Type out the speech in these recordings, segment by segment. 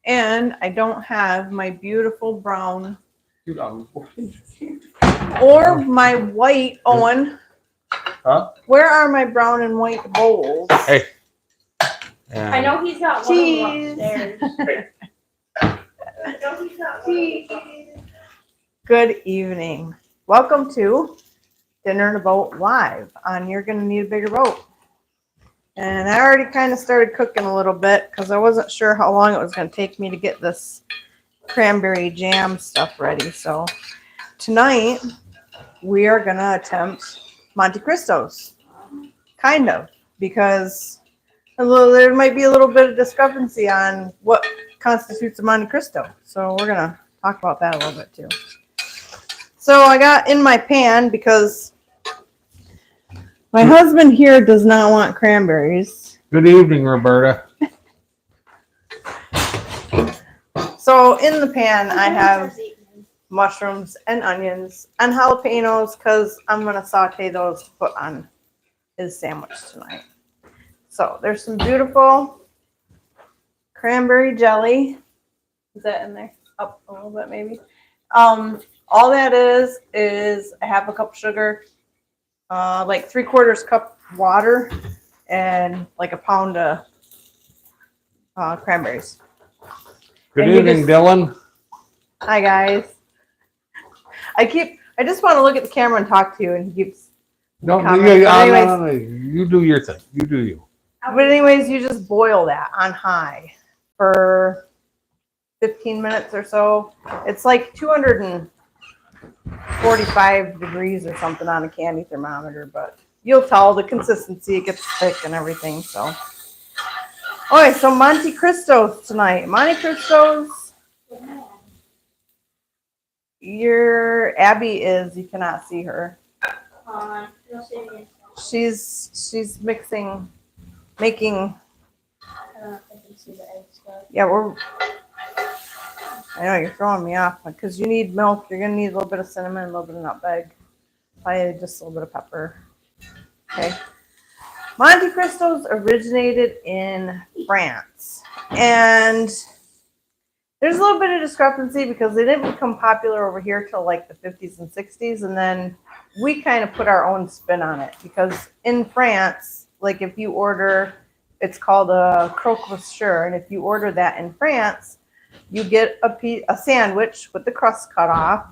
And I don't have my beautiful brown Or or my white, Owen. Huh? Where are my brown and white bowls? Hey. I know he's got one of them upstairs. Good evening. Welcome to Dinner in a Boat Live on You're Gonna Need a Bigger Boat. And I already kind of started cooking a little bit because I wasn't sure how long it was going to take me to get this cranberry jam stuff ready. So tonight we are going to attempt Monte Cristos. Kind of, because there might be a little bit of discrepancy on what constitutes a Monte Cristo. So we're going to talk about that a little bit too. So I got in my pan because my husband here does not want cranberries. Good evening, Roberta. So in the pan, I have mushrooms and onions and jalapenos because I'm going to saute those to put on his sandwich tonight. So there's some beautiful cranberry jelly. Is that in there? Up a little bit maybe. All that is a half a cup of sugar, like 3/4 cup water, and like a pound of cranberries. Good And evening, Dylan. Hi guys. I just want to look at the camera and talk to you, and he keeps. No, you do your thing. You do you. But anyways, you just boil that on high for 15 minutes or so. It's like 245 degrees or something on a candy thermometer, but you'll tell the consistency, it gets thick and everything. So, okay, so Monte Cristos tonight. Monte Cristos. Your Abby is. You cannot see her. She's making. Yeah, I know you're throwing me off because you need milk. You're gonna need a little bit of cinnamon, a little bit of nutmeg, probably just a little bit of pepper. Okay. Monte Cristos originated in France, and there's a little bit of discrepancy because they didn't become popular over here till like the 50s and 60s, and then we kind of put our own spin on it because in France, like if you order, it's called a Croque Monsieur, and if you order that in France, you get a sandwich with the crust cut off,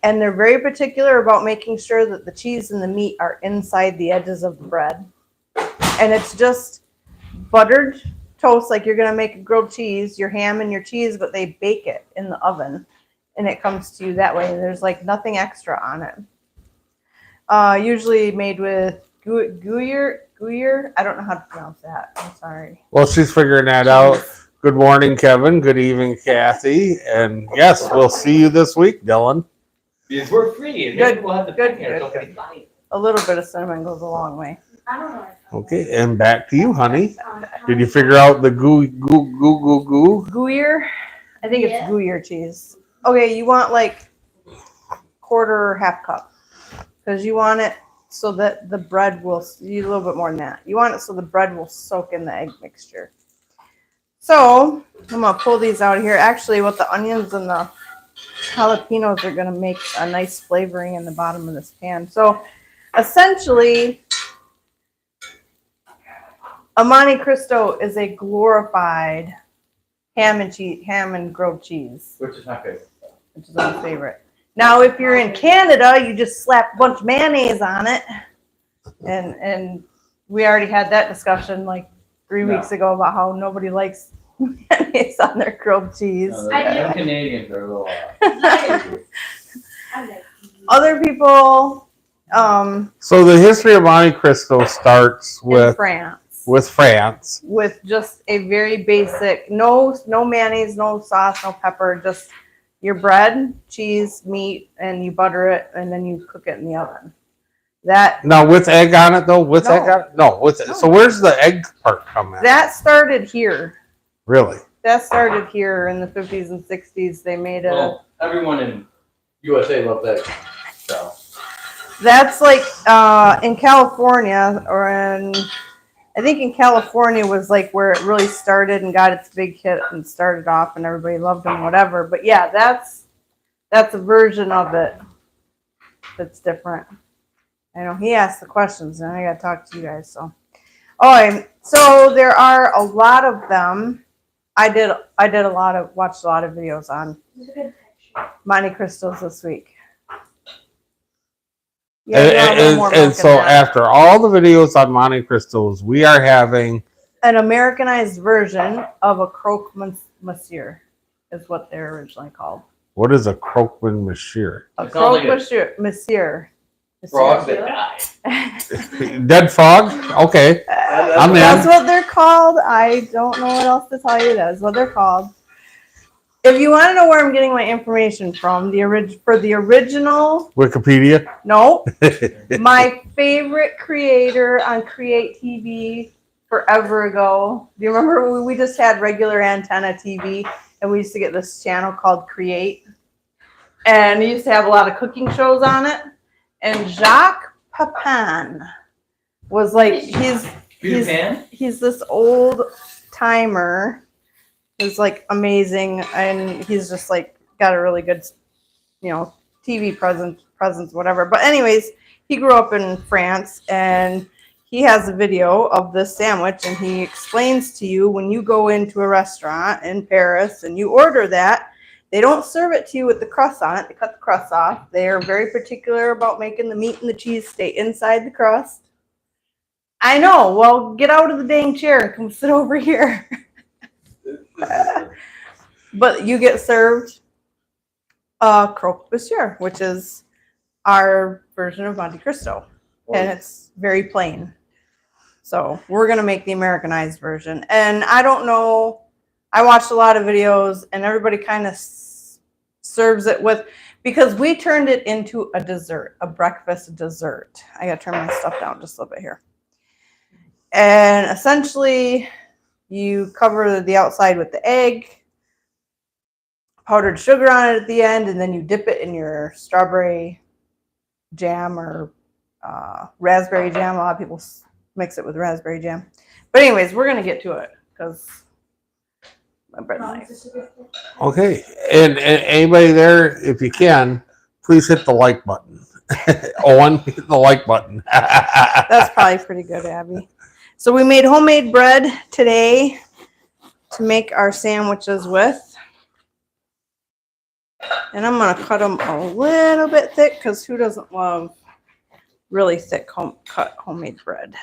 and they're very particular about making sure that the cheese and the meat are inside the edges of the bread. And it's just buttered toast like you're going to make a grilled cheese, your ham and your cheese, but they bake it in the oven, and it comes to you that way. And there's like nothing extra on it. Usually made with Gruyere. I don't know how to pronounce that. I'm sorry. Well, she's figuring that out. Good morning, Kevin. Good evening, Kathy. And yes, we'll see you this week, Dylan. Because we're free. And Good, we'll have the good, here. good. A little bit of cinnamon goes a long way. I don't know. Okay, and back to you, honey. Did you figure out the goo? Gruyere? I think it's Gruyere cheese. Okay, you want like quarter or half cup because you want it so that the bread will, you need a little bit more than that. You want it so the bread will soak in the egg mixture. So I'm going to pull these out of here. Actually, with the onions and the jalapenos are going to make a nice flavoring in the bottom of this pan. So essentially, a Monte Cristo is a glorified ham and grilled cheese. Which is my favorite. Which is my favorite. Now, if you're in Canada, you just slap a bunch of mayonnaise on it. And we already had that discussion like 3 weeks ago about how nobody likes mayonnaise on their grilled cheese. No, the Canadians are a little Other people. So the history of Monte Cristo starts with France. With just a very basic, no mayonnaise, no sauce, no pepper, just your bread, cheese, meat, and you butter it, and then you cook it in the oven. Now with egg on it though? With No. egg on it? No, with it. No. So where's the egg part come in? That started here. Really? That started here in the 50s and 60s. They made Well, everyone in USA loves eggs. So that's like in California or in I think in California was like where it really started and got its big hit and started off and everybody loved them, whatever. But yeah, that's a version of it that's different. I know he asked the questions and I got to talk to you guys. So, so there are a lot of them. I watched a lot of videos on Monte Cristos this week. Yeah, and so after all the videos on Monte Cristos, we are having an Americanized version of a Croque Monsieur is what they're originally called. What is a Croque Monsieur? A Croque Monsieur. Frogs that die. Dead frog? Okay. That's what they're called. I don't know what else to tell you. That's what they're called. If you want to know where I'm getting my information from, for the original Wikipedia? No. My favorite creator on Create TV forever ago. Do you remember we just had regular antenna TV and we used to get this channel called Create? And he used to have a lot of cooking shows on it. And Jacques Pepin was like he's this old timer. Is like amazing, and he's just like got a really good, TV presence, whatever. But anyways, he grew up in France, and he has a video of this sandwich, and he explains to you when you go into a restaurant in Paris and you order that, they don't serve it to you with the crust on it. They cut the crust off. They are very particular about making the meat and the cheese stay inside the crust. I know. Well, get out of the dang chair and come sit over here. But you get served Croque Monsieur, which is our version of Monte Cristo, and it's very plain. So we're gonna make the Americanized version, and I don't know. I watched a lot of videos, and everybody kind of serves it with, because we turned it into a dessert, a breakfast dessert. I gotta turn my stuff down just a little bit here, and essentially. You cover the outside with the egg, powdered sugar on it at the end, and then you dip it in your strawberry jam or raspberry jam. A lot of people mix it with raspberry jam. But anyways, we're going to get to it because my bread knife. Okay. And anybody there, if you can, please hit the like button. Owen, hit the like button. That's probably pretty good, Abby. So we made homemade bread today to make our sandwiches with. And I'm going to cut them a little bit thick because who doesn't love really thick cut homemade bread?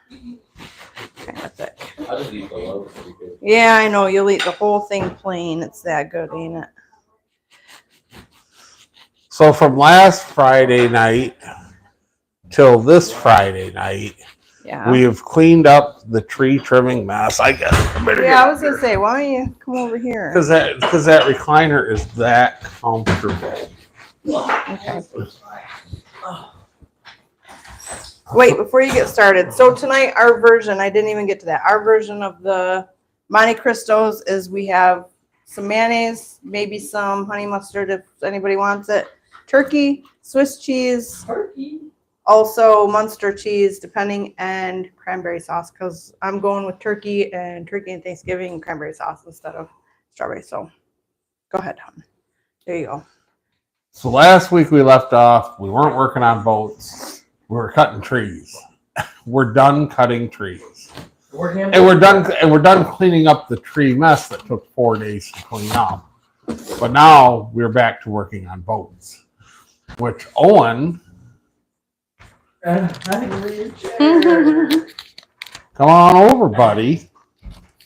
Kind of thick. I'll just eat the loaf. Yeah, I know. You'll eat the whole thing plain. It's that good, ain't it? So from last Friday night till this Friday night, yeah, we have cleaned up the tree trimming mess. I guess. Yeah, I was gonna say, why don't you come over here? Because that recliner is that comfortable. Okay. Wait, before you get started. So tonight, our version, I didn't even get to that. Our version of the Monte Cristos is we have some mayonnaise, maybe some honey mustard if anybody wants it, turkey, Swiss cheese, also Munster cheese, depending, and cranberry sauce, because I'm going with turkey and Thanksgiving cranberry sauce instead of strawberry. So go ahead, hon. There you go. So last week we left off. We weren't working on boats. We were cutting trees. We're done cutting trees, and we're done cleaning up the tree mess that took 4 days to clean up. But now we're back to working on boats, which Owen. Come on over, buddy.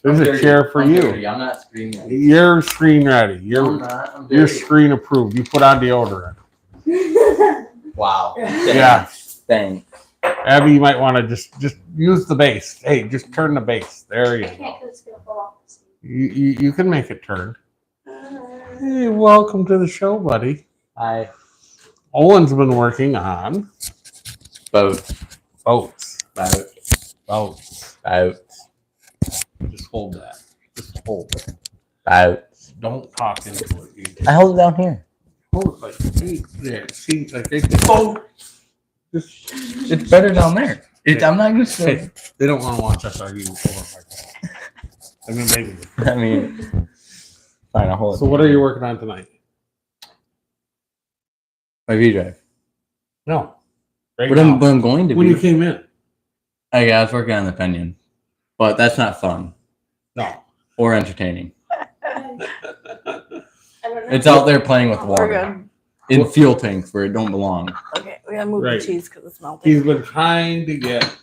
There's a chair for you. I'm not screen ready. You're screen ready. You're screen approved. You put on deodorant. Wow. Yeah. Thanks. Abby, you might want to just use the base. Hey, just turn the base. There you go. You can make it turn. Hey, welcome to the show, buddy. Hi. Owen's been working on Boats. boats. Just hold that. Just hold it. Boats. Don't talk into it. I hold it down here. Hold it like there. See, like boat. It's better down there. I'm not gonna say. They don't want to watch us argue over microphone. I mean, maybe. I mean, fine. I'll hold it. So what are you working on tonight? My V drive. No. Right But now. I'm going to When be. you came in. I was working on the Pinion, but that's not fun No. or entertaining. I don't know. It's out there playing with We're water good. in fuel tanks where it don't belong. Okay, we gotta move Right. the cheese because it's melting. He's been trying to get.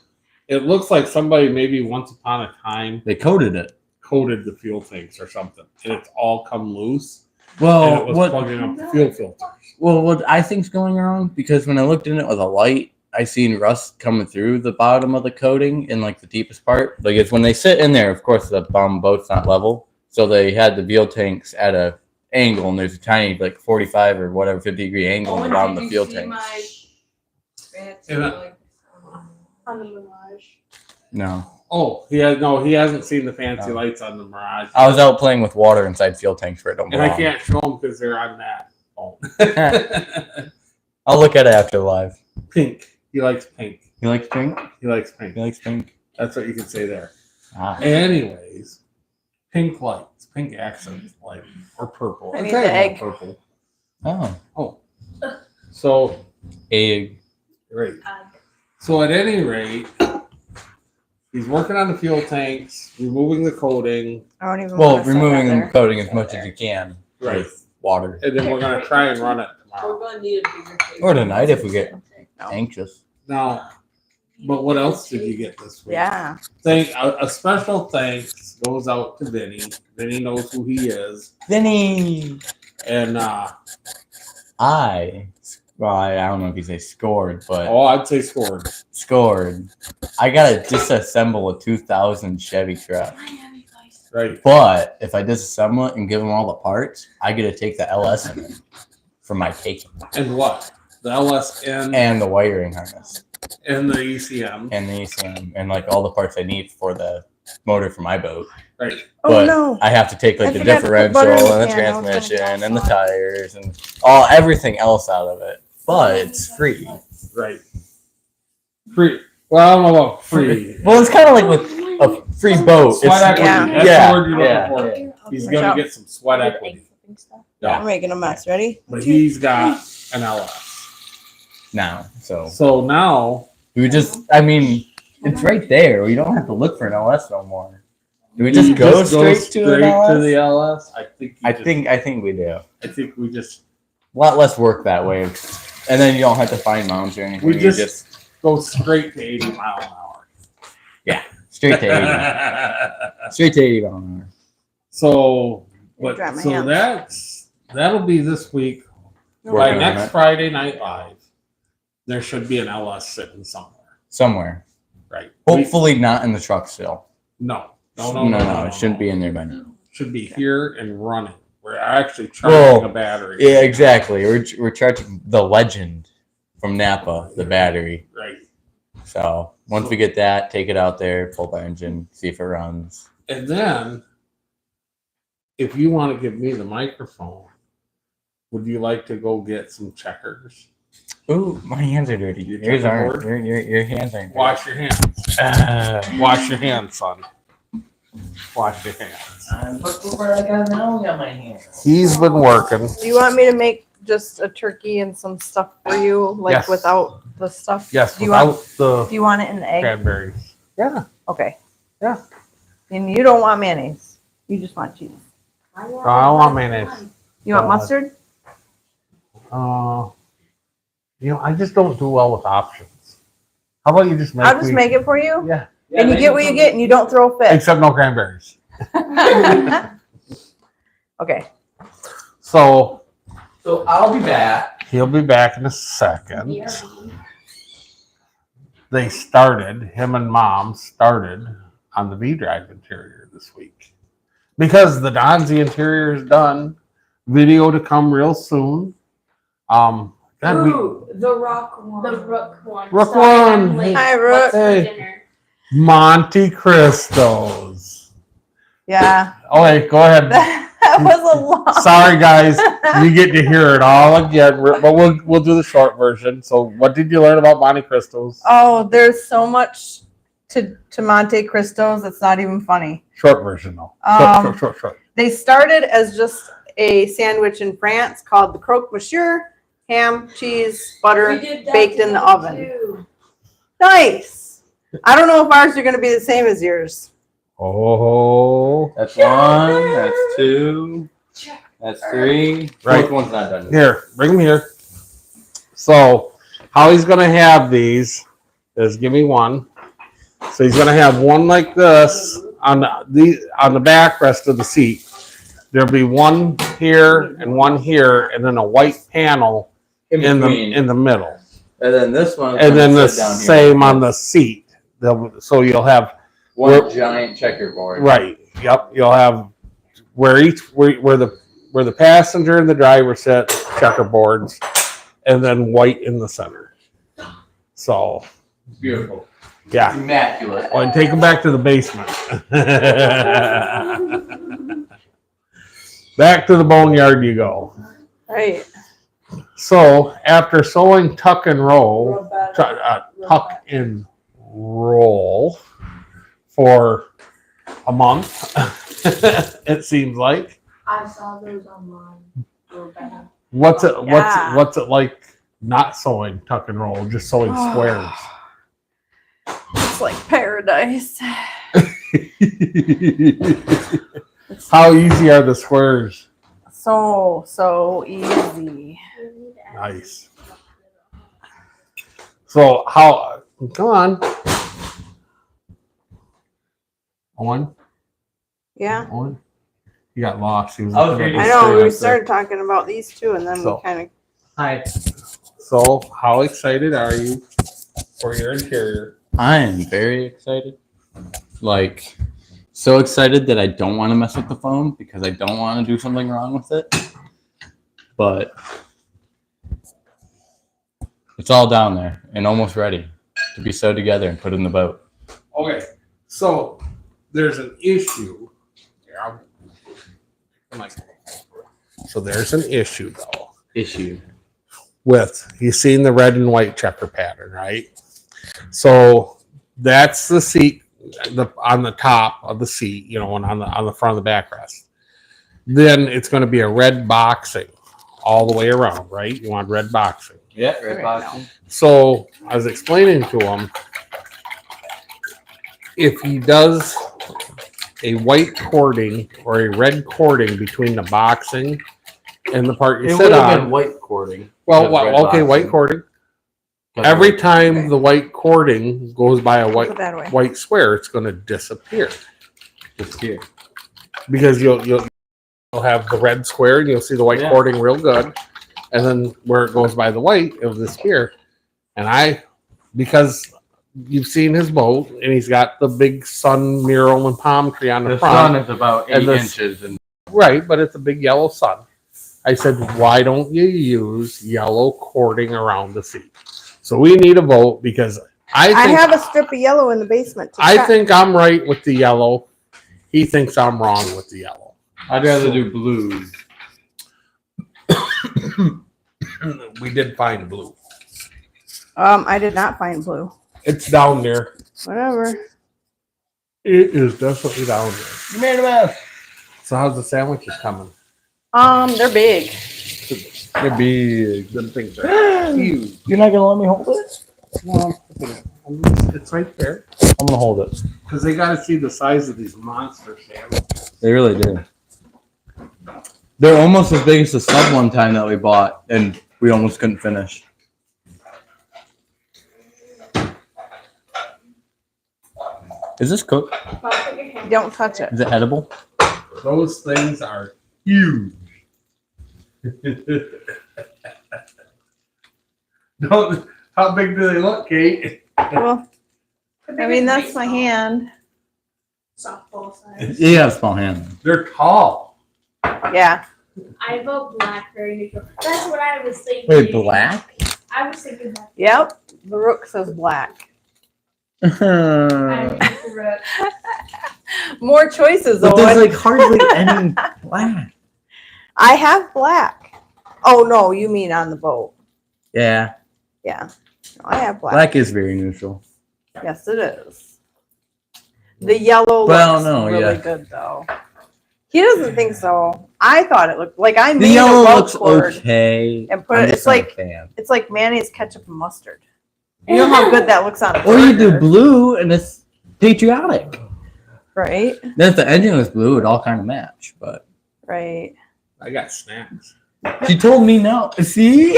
It looks like somebody maybe once upon a time They coated it. coated the fuel tanks or something, and it's all come loose. And it Well, was plugging up the fuel filters. what I think's going wrong, because when I looked in it with a light, I seen rust coming through the bottom of the coating in like the deepest part. Like it's when they sit in there, of course the bottom boat's not level. So they had the fuel tanks at a angle, and there's a tiny like 45 or whatever 50-degree angle in the bottom of the fuel tank. On the Mirage. No. Oh, he hasn't seen the fancy lights on the Mirage. I was out playing with water inside fuel tanks where it don't And I belong. can't show them because they're on that phone. I'll look at it after live. Pink. He likes pink. You like pink? He likes pink. You like pink? That's what you can say there. Ah. Anyways, pink lights, pink accent light, or purple. I I'd need say the more egg. Purple. Oh. Oh. So, Egg. great. So at any rate, he's working on the fuel tanks, removing the coating, I don't even Well, wanna set removing that the there. coating as much as you can right? with water. And then we're gonna try and run it tomorrow. We're gonna need a bigger table. Or tonight if we get No. anxious. Now, but what else did you get this week? Yeah. A special thanks goes out to Vinny. Vinny knows who he is, Vinny! and I don't know if you say scored, but I'd say scored. scored. I gotta disassemble a 2000 Chevy truck. Right. But if I disassemble it and give them all the parts, I get to take the LS in it for my taking. And what? The LSN And the wiring harness. and the ECM. And the ECM. And like all the parts I need for the motor for my boat. Right. Oh But no. I have to take like I the forgot to put differential butter in the and the pan. I was gonna transmission and the toss tires and everything else out of it. But it's free. Right. Free. Well, I don't know about free. Well, it's kind of like with a free boat. Sweat equity. Yeah. That's Yeah. the word you're Yeah. looking for. He's Watch going out. to get some sweat equity. Yeah. We're making a mess. Ready? But he's got an LS. Now, so So now, it's right there. We don't have to look for an LS no more. Do we just you go just straight to an LS? to the LS. I think we do. I think we just A lot less work that way, and then you don't have to find mounts or anything. We You just go straight to 80 mile an hour. straight to 80. Straight to 80 miles an hour. So, Drop my hand. that'll be this week. By Working on next it. Friday Night Live, there should be an LS sitting somewhere. Somewhere. Right. Hopefully not in the truck still. No. It shouldn't be in there by now. Should be here and running. We're actually charging a battery. Yeah, exactly. We're charging the Legend from Napa, the battery. Right. So once we get that, take it out there, pull the engine, see if it runs. And then, if you want to give me the microphone, would you like to go get some checkers? Ooh, my hands are dirty. You Yours aren't. checkerboard? Your hands aren't. Dirty. Wash your hands. Wash your hands, son. Wash your hands. Look where I got now. I got my hands. He's been working. Do you want me to make just a turkey and some stuff for you, like Yes. without the stuff? Yes, Do you want? without Do you want it in the the egg? cranberries. Yeah. Okay. Yeah. And you don't want mayonnaise. You just want cheese. I want mayonnaise. You want God. mustard? I just don't do well with options. How about you just make I'll just make it for you. Yeah. And you get what you get, and you don't throw a fit. Except no cranberries. Okay. So I'll be back. he'll be back in a second. Him and Mom started on the V-Drive interior this week. Because the Donzi interior is done. Video to come real soon. God, Ooh, the rock one. The rook one. Rook Sorry, one. I'm late. Hi, Rook. What's for Hey. dinner? Monte Cristos. Yeah. Oh, wait, go ahead. That was a lot. Sorry, guys. You get to hear it all again, but we'll do the short version. So, what did you learn about Monte Cristos? Oh, there's so much to Monte Cristos. It's not even funny. Short version, though. Short. They started as just a sandwich in France called the Croque Monsieur, ham, cheese, butter, baked in the oven. Too. Nice. I don't know if ours are going to be the same as yours. Oh. That's one. That's two. That's three. Right. Fourth one's not done yet. Here, bring them here. So, how he's going to have these is give me one. So he's going to have one like this on the backrest of the seat. There'll be one here and one here, and then a white panel in the middle, And then this one. and then the sit down here. same on the seat. So you'll have One giant checkerboard. right. Yep, you'll have where the passenger and the driver sit, checkerboards, and then white in the center. So Beautiful. yeah. Immaculate. Oh, and take them back to the basement. Back to the boneyard you go. Right. So after sewing tuck and roll, tuck and roll for a month, it seems like. I saw those online. What's it Yeah. what's it like not sewing tuck and roll, just sewing squares? It's like paradise. How easy are the squares? So easy. Nice. So how? Come on. Owen. Yeah. Owen. You got lost. He was I was looking at reading- I the know. screen We up there. started talking about these two, and then So- we kind of. Hi. So how excited are you for your interior? I am very excited. Like, so excited that I don't want to mess with the phone because I don't want to do something wrong with it. But it's all down there and almost ready to be sewed together and put in the boat. Okay. So there's an issue. So there's an issue though. Issue. With you've seen the red and white checker pattern, right? So that's the seat, on the top of the seat, you know, and on the front of the backrest. Then it's going to be a red boxing all the way around, right? You want red boxing. Yeah, red red boxing. So I was explaining to him if he does a white cording or a red cording between the boxing and the part you It sit would have been on. white cording. Well, Red okay, white boxing. cording. Every time the white cording goes by a Put it that way. white square, it's going to disappear It's here. because you'll have the red square and you'll see the white Yeah. cording real good, and then where it goes by the white, it'll disappear. And because you've seen his boat and he's got the big sun mural and palm tree on the The front, sun is about And 8 the- inches. And right? But it's a big yellow sun. I said, why don't you use yellow cording around the seat? So we need a vote because I think have a strip of yellow in the basement. I think I'm right with the yellow. He thinks I'm wrong with the yellow. I'd rather do blues. We did find blue. I did not find blue. It's down there. Whatever. It is definitely down there. You made a mess. So how's the sandwiches coming? They're big. They're big. Them things are huge. You're not gonna let me hold it? No, it's right there. I'm gonna hold it. Because they got to see the size of these monster sandwiches. They really do. They're almost as big as the sub one time that we bought, and we almost couldn't finish. Is this cooked? Don't touch it. Is it edible? Those things are huge. Don't, how big do they look, Kate? Well, I mean, that's my hand. Softball size. You got a small hand. They're tall. Yeah. I vote blackberry neutral. That's what I was thinking. Wait, black? I was thinking black. Yep. The rook says black. I think the rook. More choices, But though. there's like hardly any black. I have black. Oh no, you mean on the boat? Yeah, Yeah, no, I have black. black is very neutral. Yes, it is. The yellow Well, looks no, really yeah. good though. He doesn't think so. I thought it looked like I The made a yellow Welch looks board okay. and put I'm it. just It's not a like fan. it's like mayonnaise, ketchup, and mustard. You know how good that looks on a Or you do burger, blue and it's patriotic. right? Then if the engine was blue, it all kind of match. But Right. I got snacks. she told me no. See,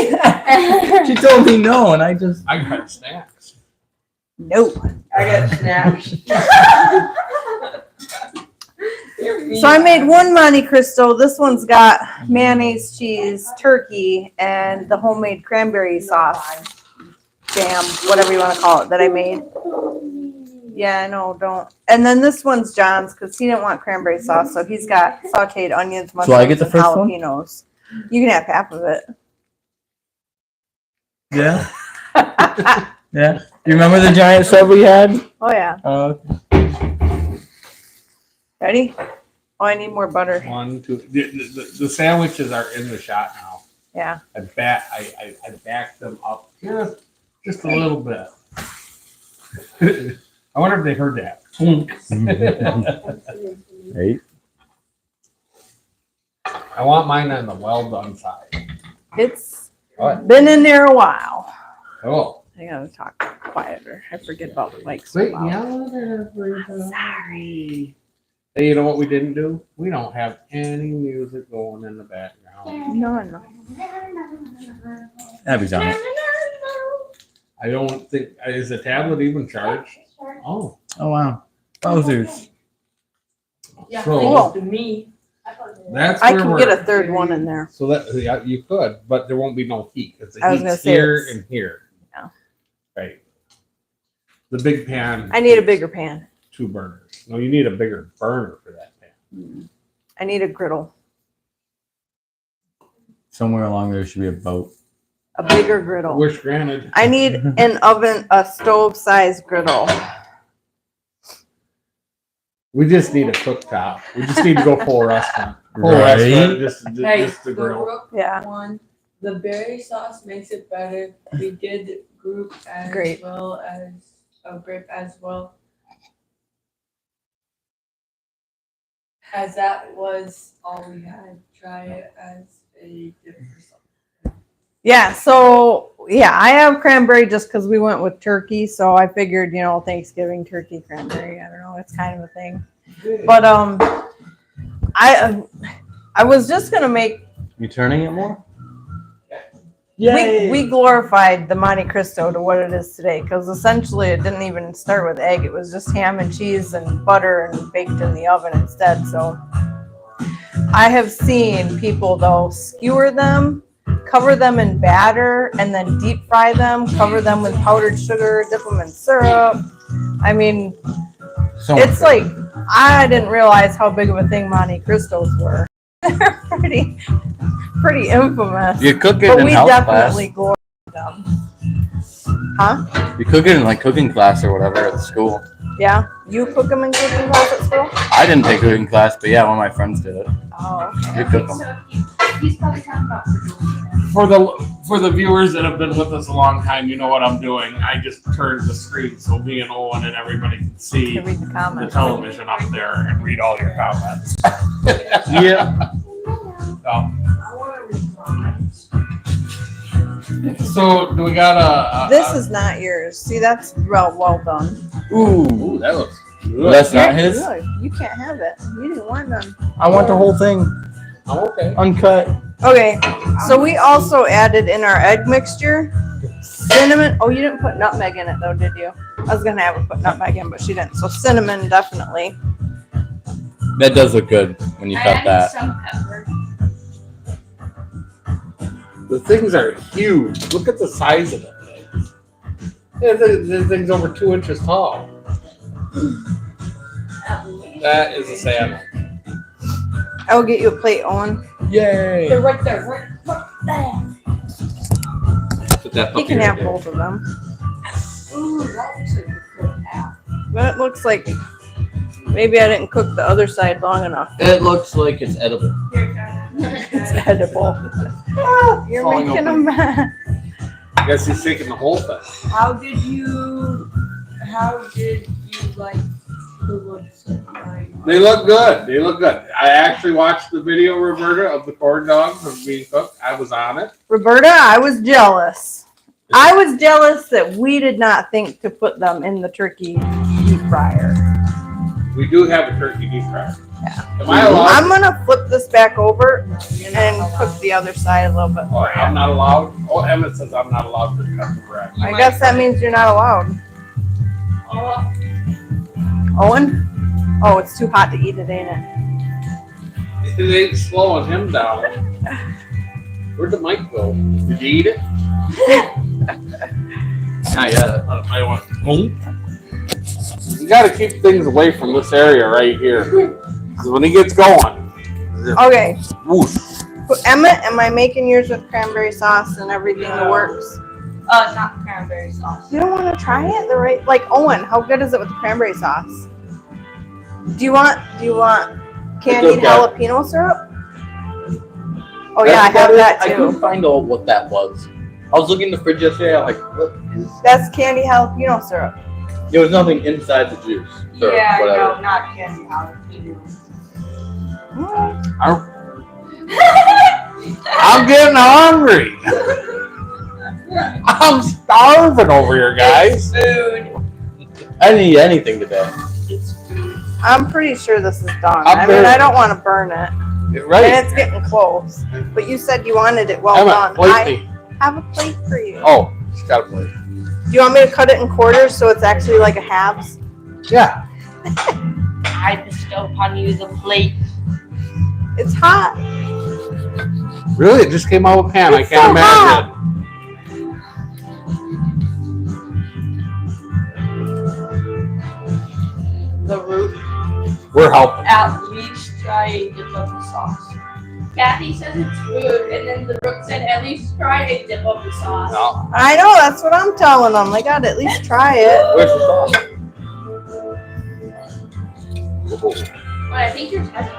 she told me no, and I just I got snacks. Nope. I got snaps. So I made one Monte Cristo. This one's got mayonnaise, cheese, turkey, and the homemade cranberry sauce, jam, whatever you want to call it, that I made. Yeah, I know, don't. And then this one's John's because he didn't want cranberry sauce, so he's got sauteed onions, mushrooms, So I get the and first one? jalapenos. You can have half of it. yeah, yeah. You remember the giant sub we had? Oh yeah. Ready? Oh, I need more butter. 1, 2. The sandwiches are in the shot now. Yeah. I backed them up just a little bit. I wonder if they heard that. Right. I want mine on the well done side. It's What? been in there a while. Oh. I gotta talk quieter. I forget about the mic so Wait, loud. sorry. Hey, you know what we didn't do? We don't have any music going in the background. No. Abby's on it. I don't think is the tablet even charged? Oh. Oh wow. Bowser's. Yeah, So- thanks to me. That's I where can we're get a third one in there. so that yeah, you could, but there won't be no heat because the I was gonna heat's say here it's- and here. Yeah. Right. The big pan. I need a is bigger pan. 2 burners. No, you need a bigger burner for that pan. I need a griddle. Somewhere along there should be a boat. A bigger griddle. Wish granted. I need an oven, a stove-sized griddle. We just need a cooktop. We just need to go full restaurant. Full Right. restaurant, just Hey, the the grill. Rook Yeah. one, the berry sauce makes it better. We did group as Great. well as grape as well. As that was all we had. Try it as a different sauce. Yeah, so yeah, I have cranberry just because we went with turkey. So I figured, Thanksgiving turkey cranberry. I don't know, it's kind of a thing. But I was just gonna make. You turning it more? We glorified the Monte Cristo to what it is today because essentially it didn't even start with egg. It was just ham and cheese and butter and baked in the oven instead. So I have seen people though skewer them, cover them in batter, and then deep fry them, cover them with powdered sugar, dip them in syrup. I mean, it's like I didn't realize how big of a thing Monte Cristos were. They're pretty infamous. You cook it But in we health definitely glorify them. Huh? class. You cook it in like cooking class or whatever at school. Yeah? You cook them in cooking class at school? I didn't take cooking class, but yeah, one of my friends did it. Oh, okay. You cook them. So he's probably talking about For the viewers that have been with us a long time, you know what I'm doing. I just turned the screen so me and Owen and everybody can see To read the the comments. television up there and read all your comments. Yeah. So do we got a This is not yours. See, that's well done. Ooh, that looks good. That's not his. Good. You can't have it. You didn't want none. I want the whole thing I'm okay. uncut. Okay, so we also added in our egg mixture cinnamon. Oh, you didn't put nutmeg in it though, did you? I was gonna have her put nutmeg in, but she didn't. So cinnamon, definitely. That does look good when you cut that. some pepper. The things are huge. Look at the size of the things. Yeah, the thing's over 2 inches tall. That is a salmon. I will get you a plate, Owen. Yay! They're right there. Right there. Put that He can have both of them. Ooh, that looks like a good half. But it looks like maybe I didn't cook the other side long enough. It looks like it's edible. Here, John. It's edible. You're Falling making a open. mess. I guess he's taking the whole thing. How did you like the looks of mine? They look good. They look good. I actually watched the video, Roberta, of the corn dogs of being cooked. I was on it. Roberta, I was jealous. I was jealous that we did not think to put them in the turkey deep fryer. We do have a turkey deep fryer. Yeah. Am I allowed? I'm gonna flip this back over and cook the other side a little bit Oh, more. I'm not allowed. Oh, Emmett says I'm not allowed to cut the bread. I guess that means you're not allowed. Owen? Oh, it's too hot to eat it, ain't it? It ain't slowing him down. Where'd the mic go? Did you eat it? Not yet. I want. You got to keep things away from this area right here. Because when he gets going, Okay. whoosh. Emmett, am I making yours with cranberry sauce and everything that works? Not cranberry sauce. You don't want to try it? Like Owen, how good is it with the cranberry sauce? Do you want candied okay. jalapeno syrup? Oh yeah, I have that I couldn't too. find out what that was. I was looking in the fridge yesterday. I'm like, what is? That's candy jalapeno syrup. There was nothing inside the juice. Or Yeah, whatever. no, not candy jalapeno. I'm getting hungry. I'm starving over here, guys. Food. I didn't eat anything today. It's food. I'm pretty sure this is done. I'm I mean, very- I don't want to burn it. Right. And it's getting close. But you said you wanted it well Emmett, done. plate I me. have a plate for you. Oh, she's got a plate. Do you want me to cut it in quarters so it's actually like a halves? Yeah. I bestow upon you the plate. It's hot. Really? It just came out of a pan. I It's can't so imagine. The root. We're helping. At least try a dip of the sauce. Kathy says it's food, and then the root said at least try a dip of the sauce. No. I know, that's what I'm telling them. They got to at least try it. Where's the sauce? But I think you're touching.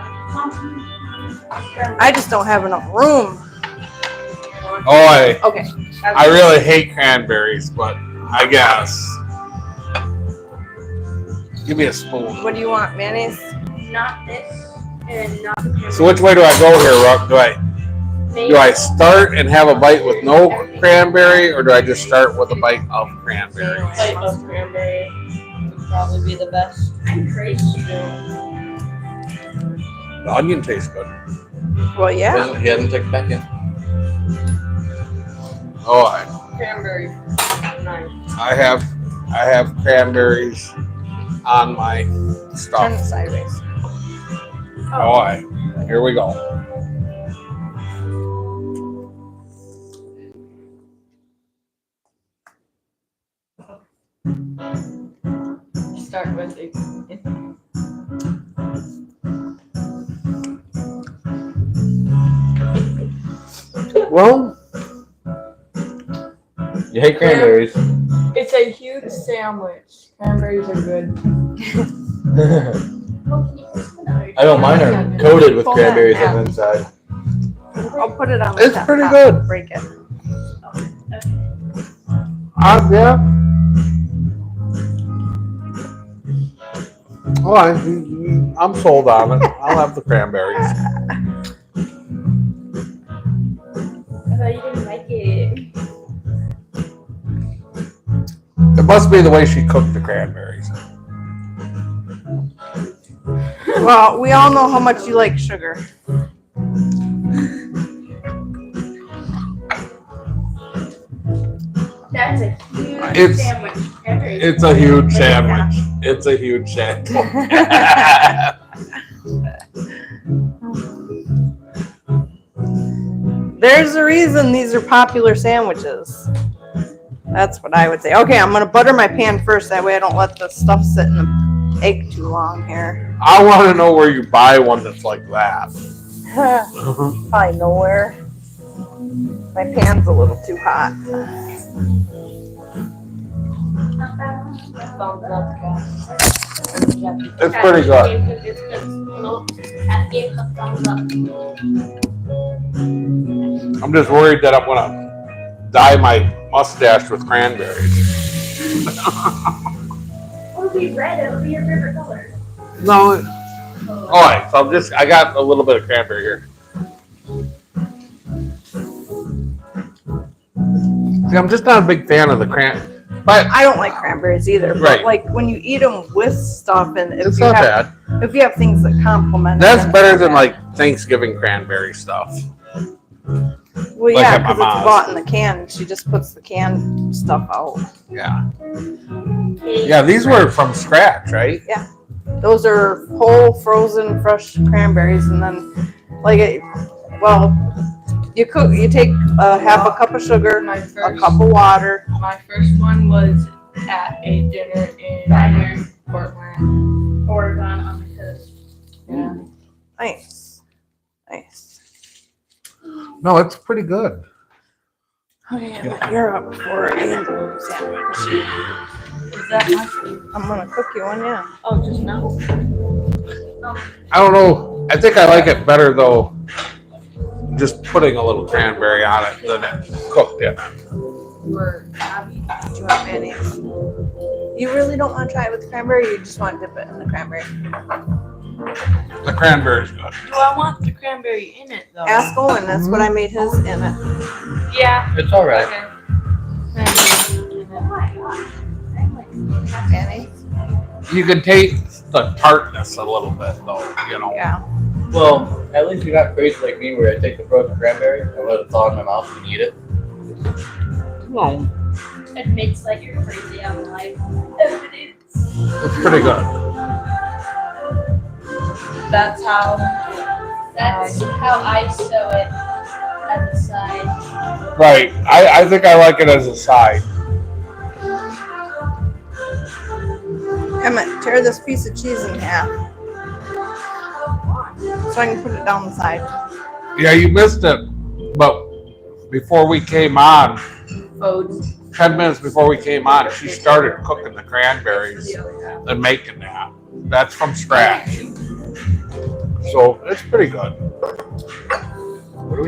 I just don't have enough room. Oh, Okay. I really hate cranberries, but I guess. Give me a spoon. What do you want, mayonnaise? Not this, and not the So which way do I go here, Ruck? Do I start and have a bite with no cranberry, or do I just start with a bite of cranberry? Plate of cranberry would probably be the best. I'm crazy. The onion tastes good. Well, yeah. He hasn't checked back in. Oh, Cranberry. Nice. I have cranberries on my Turn it stuff. sideways. Oh, here we go. Start with it. Well, You hate cranberries. It's a huge sandwich. Cranberries are good. I know mine are coated with Pull cranberries that on the inside. I'll put it on the It's top. pretty good. Break it. yeah. Oh, I'm sold on it. I'll have the cranberries. I thought you didn't like it. It must be the way she cooked the cranberries. Well, we all know how much you like sugar. That's a huge It's- sandwich. Cranberries. It's a huge sandwich. It's a huge sandwich. There's a reason these are popular sandwiches. That's what I would say. Okay, I'm gonna butter my pan first. That way I don't let the stuff sit in the egg too long here. I want to know where you buy one that's like that. Probably nowhere. My pan's a little too hot. Thumbs up, guys. It's pretty good. It's good. Thumbs up. I'm just worried that I'm gonna dye my mustache with cranberries. It'll be red. It'll be your favorite color. No. All right, so I got a little bit of cranberry here. See, I'm just not a big fan of the but I don't like cranberries either. But Right. like when you eat them with stuff, and it's not bad. if you have things that complement, That's it, better than like Thanksgiving cranberry stuff. Well, like yeah, at my because it's mom's. bought in the can. She just puts the canned stuff out. Yeah. Yeah, these were from scratch, right? Those are whole, frozen, fresh cranberries, and then you take half a cup of sugar, My a first, cup of water. my first one was at a dinner in Portland, Oregon on the coast. Yeah. Nice. No, it's pretty good. Okay, you're up for a sandwich. Is that my food? I'm gonna cook you one, yeah. Oh, just now? I don't know. I think I like it better though. Just putting a little cranberry on it than it cooked in it. For Abby. Do you want mayonnaise? You really don't want to try it with the cranberry, or you just want to dip it in the cranberry? The cranberry's good. Do I want the cranberry in it though? Ask Owen, that's what I made his in it. Yeah. It's all right. Okay. Mayonnaise? You can taste the tartness a little bit though, you know. Yeah. Well, at least you're not crazy like me where I take the frozen cranberry and let it thaw in my mouth and eat it. No, Admits like you're crazy on life. Evidence. it's pretty good. That's how I sew it at the side. Right. I think I like it as a side. Emmett, tear this piece of cheese in half so I can put it down the side. Yeah, you missed it. But before we came on, Fodes. 10 minutes before we came on, she started cooking the cranberries and making that. That's from scratch. So it's pretty good.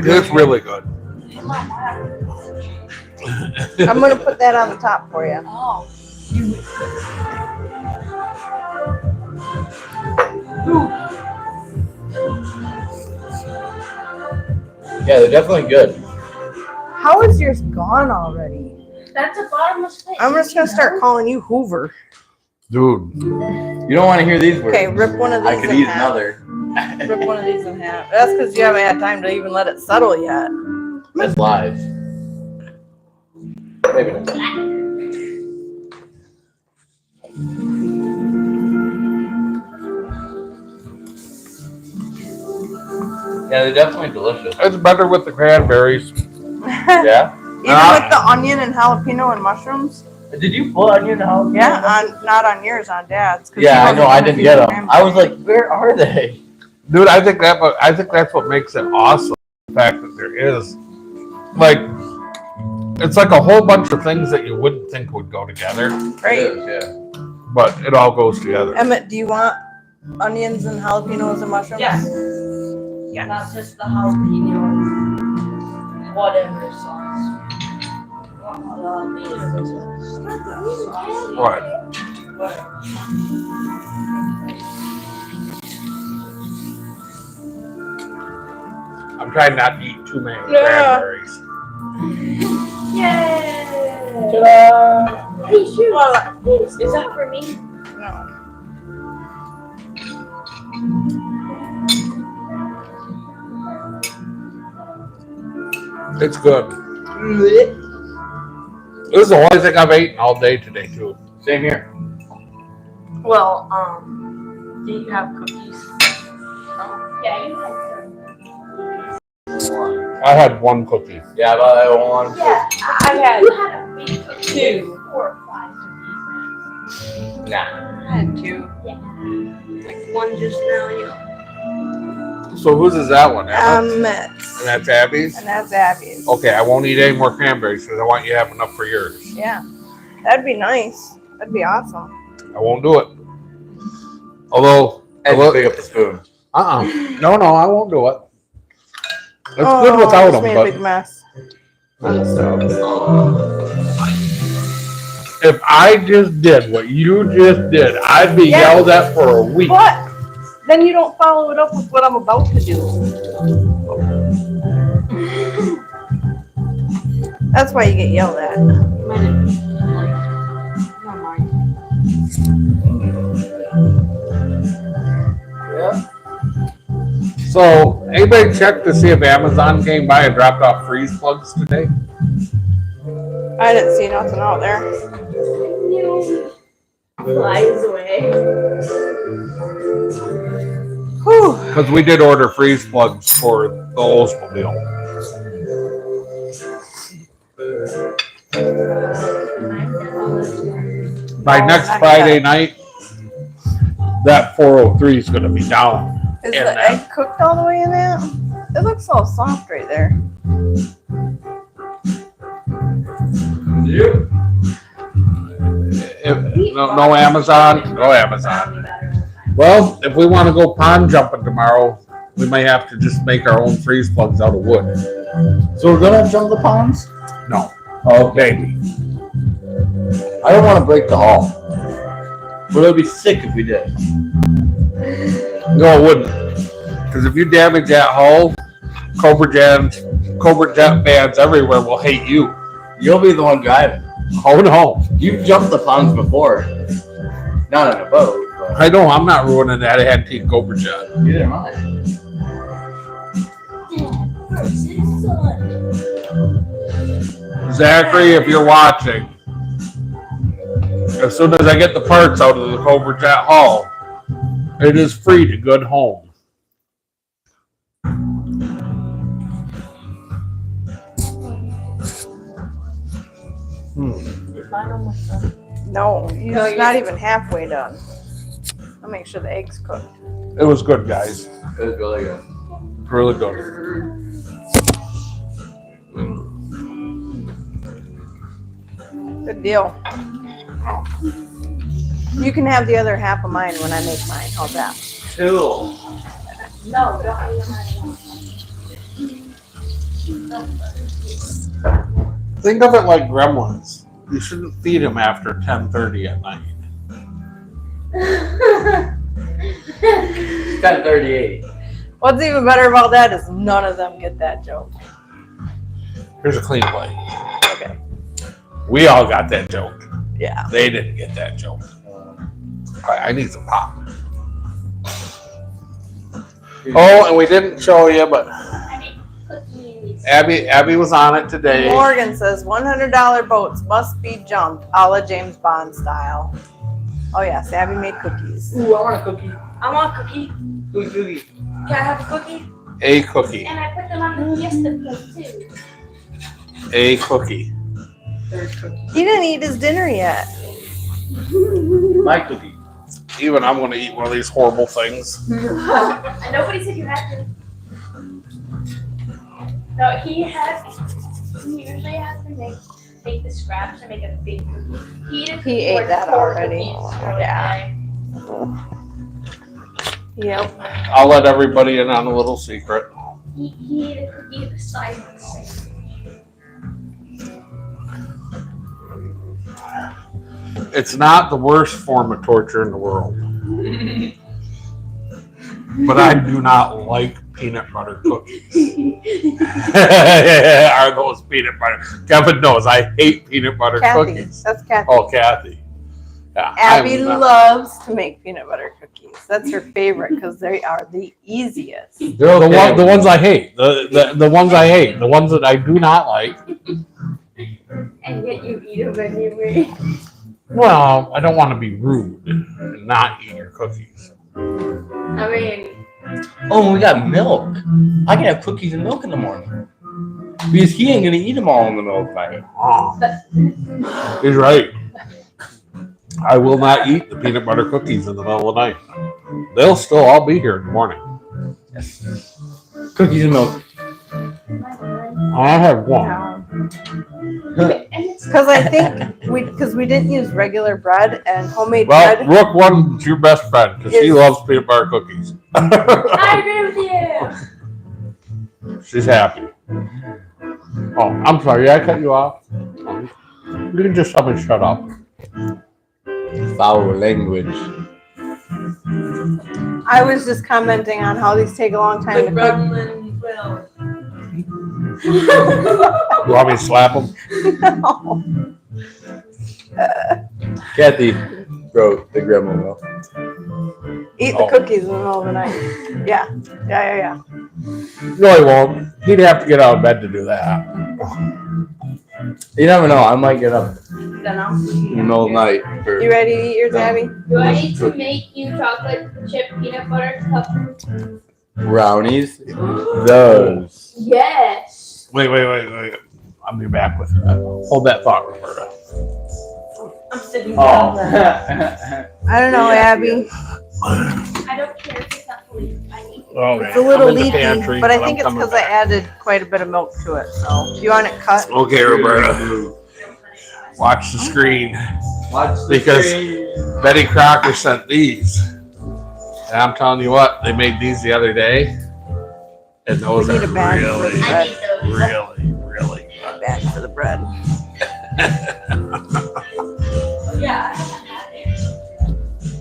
It's really good. I'm gonna put that on the top for you. Oh. Yeah, they're definitely good. How is yours gone already? That's a bottomless pit. I'm just gonna start calling you Hoover. Dude. You don't want to hear these words. Okay, rip one of these I could in eat half. another. Rip one of these in half. That's because you haven't had time to even let it settle yet. That's live. Maybe not. Yeah, they're definitely delicious. It's better with the cranberries. Yeah? Even with the onion and jalapeno and mushrooms. Did you put onion out? Yeah, not on yours, on Dad's. 'cause Yeah, he I know. wasn't I gonna didn't do get the them. cranberry. I was like, where are they? Dude, I think that's what makes it awesome. The fact that there is like it's like a whole bunch of things that you wouldn't think would go together, Right. It is, yeah. but it all goes together. Emmett, do you want onions and jalapenos and mushrooms? Yeah. Yeah. Not just the jalapeno. Whatever sauce. What? I'm trying not to eat too many Yeah. cranberries. Yay! Ta-da! Hey, shoot. Is that for me? No. It's good. This is the only thing I've eaten all day today too. Same here. Well, do you have cookies? Yeah, you have some. I had one cookie. Yeah, but I don't want to. Yeah, I had. You had a big cookie. 2 or 5 cookies. Nah. I had two. Like one just now, you know. So whose is that one? Emma's? Emmett's. And that's Abby's? And that's Abby's. Okay, I won't eat any more cranberries because I want you to have enough for yours. Yeah. That'd be nice. That'd be awesome. I won't do it. Although, And pick up the spoon. no, I won't do it. good without just them, made a but big mess on the stove. if I just did what you just did, I'd be Yeah. yelled at for a week. But then you don't follow it up with what I'm about to do. That's why you get yelled at. So, anybody check to see if Amazon came by and dropped off freeze plugs today? I didn't see nothing out there. Flies away. Whew. Because we did order freeze plugs for the Oldsmobile. By next Friday night, that 403 is going to be down. Is And the egg cooked all the way in that? It looks all soft right there. No Amazon? No Amazon. Well, if we want to go pond jumping tomorrow, we might have to just make our own freeze plugs out of wood. So we're gonna jump the ponds? No. Oh, Maybe. I don't want to break the hull. But it'd be sick if we did. No, it wouldn't. Because if you damage that hull, Cobra Jet fans everywhere will hate you. You'll be the one driving. Oh no. You've jumped the ponds before. Not on a boat, but I know, I'm not ruining that antique Cobra Jet. neither am I. Zachary, if you're watching, as soon as I get the parts out of the Cobra Jet hull, it is free to good home. No, you're not even halfway done. I'll make sure the egg's cooked. It was good, guys. It was really good. Really good. Good deal. You can have the other half of mine when I make mine. How's that? Cool. No, don't Think of it like gremlins. You shouldn't feed them after 10:30 at night. 10:38. What's even better about that is none of them get that joke. Here's a clean plate. Okay. We all got that joke. Yeah. They didn't get that joke. I need some pop. Oh, and we didn't show you, but Abby was on it today. Morgan says $100 boats must be jumped a la James Bond style. Oh yes, Abby made cookies. Ooh, I want a cookie. I want a cookie. Who's cookie? Can I have a cookie? A cookie. And I put them on the fiesta plate too. A cookie. He didn't eat his dinner yet. My cookie. Even I'm going to eat one of these horrible things. And nobody said you had to. No, he usually has to take the scraps and make a big cookie. He ate that already. Yeah. Yep. I'll let everybody in on a little secret. He ate a cookie the size of the sink. It's not the worst form of torture in the world. But I do not like peanut butter cookies. Are those peanut butter? Kevin knows I hate peanut butter Kathy. cookies. That's Kathy. Oh, Kathy. Yeah, Abby I'm not- loves to make peanut butter cookies. That's her favorite because they are the easiest. They're the ones I hate. The ones I hate. The ones that I do not like. And yet you eat them anyway. Well, I don't want to be rude and not eat your cookies. I mean, Oh, we got milk. I can have cookies and milk in the morning. Because he ain't gonna eat them all in the middle of the night. Oh, he's right. I will not eat the peanut butter cookies in the middle of the night. They'll still all be here in the morning. Cookies and milk. I have one. Because I think we didn't use regular bread and homemade Well, bread. Rook one's your best friend because she loves peanut butter cookies. I agree with you. She's happy. Oh, I'm sorry. I cut you off. You can just tell me shut up. Foul language. I was just commenting on how these take a long time The to cook. gremlin will. You want me to slap them? No. Kathy wrote the gremlin will. Eat the cookies in the middle of the night. Yeah. No, he won't. He'd have to get out of bed to do that. You never know. I might get up Then I'll in the middle of the night. For, You ready to eat yours, Abby? Do I need to make you chocolate chip peanut butter cup? brownies. Those. Yes. Wait. I'll be back with that. Hold that thought, Roberta. I'm sitting Oh. down. I don't know, Abby. I don't care if it's not fully. I need it. Okay. It's a little I'm in the leaky, pantry, but I I'm think it's coming because I back. added quite a bit of milk to it. So, do you want it cut? Okay, Roberta. Watch the screen. Watch the Because- screen. Betty Crocker sent these. And I'm telling you what, they made these the other day. And those We need are a bag really, for I need those. really good. Back for the bread. Yeah. I haven't had it.